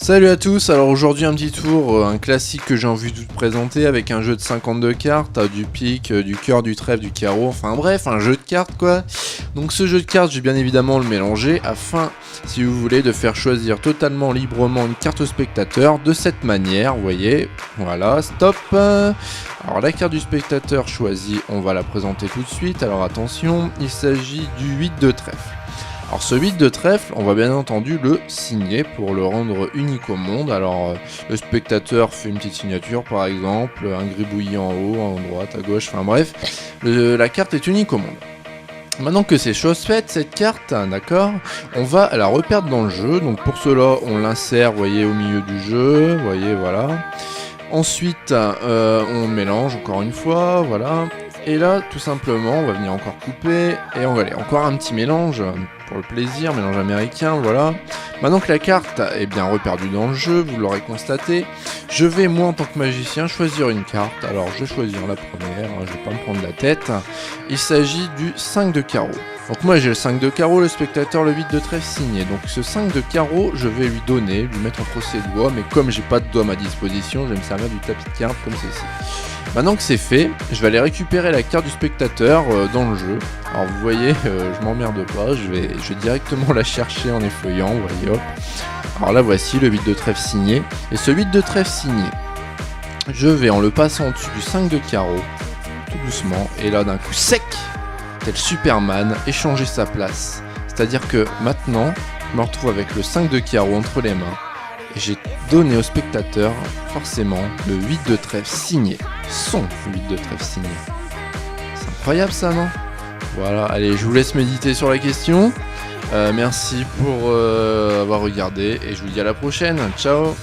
Salut à tous, alors aujourd'hui un petit tour, un classique que j'ai envie de vous présenter avec un jeu de 52 cartes, du pique, du cœur, du trèfle, du carreau, enfin bref, un jeu de cartes quoi. Donc ce jeu de cartes, je vais bien évidemment le mélanger afin, si vous voulez, de faire choisir totalement librement une carte au spectateur de cette manière, vous voyez, voilà, stop. Alors la carte du spectateur choisie, on va la présenter tout de suite, alors attention, il s'agit du 8 de trèfle. Alors ce 8 de trèfle, on va bien entendu le signer pour le rendre unique au monde. Alors le spectateur fait une petite signature par exemple, un gribouillis en haut, en droite, à gauche, enfin bref, la carte est unique au monde. Maintenant que c'est chose faite, cette carte, d'accord, on va la reperdre dans le jeu. Donc pour cela, on l'insère, vous voyez, au milieu du jeu, vous voyez, voilà. Ensuite, on mélange encore une fois, voilà. Et là, tout simplement, on va venir encore couper et on va aller encore un petit mélange pour le plaisir, mélange américain, voilà. Maintenant que la carte est bien reperdue dans le jeu, vous l'aurez constaté, je vais moi en tant que magicien choisir une carte. Alors je vais choisir la première, je vais pas me prendre la tête. Il s'agit du 5 de carreau. Donc moi j'ai le 5 de carreau, le spectateur le 8 de trèfle signé. Donc ce 5 de carreau, je vais lui donner, lui mettre entre ses doigts, mais comme j'ai pas de doigts à ma disposition, je vais me servir du tapis de cartes comme ceci. Maintenant que c'est fait, je vais aller récupérer la carte du spectateur dans le jeu. Alors vous voyez, je m'emmerde pas, je vais directement la chercher en effeuillant, vous voyez, hop. Alors là voici le 8 de trèfle signé. Et ce 8 de trèfle signé, je vais en le passant au-dessus du 5 de carreau, tout doucement, et là d'un coup sec, tel Superman, échanger sa place. C'est-à-dire que maintenant, je me retrouve avec le 5 de carreau entre les mains. Et j'ai donné au spectateur, forcément, le 8 de trèfle signé. Son 8 de trèfle signé. C'est incroyable ça, non? Voilà, allez, je vous laisse méditer sur la question. Merci pour avoir regardé et je vous dis à la prochaine. Ciao!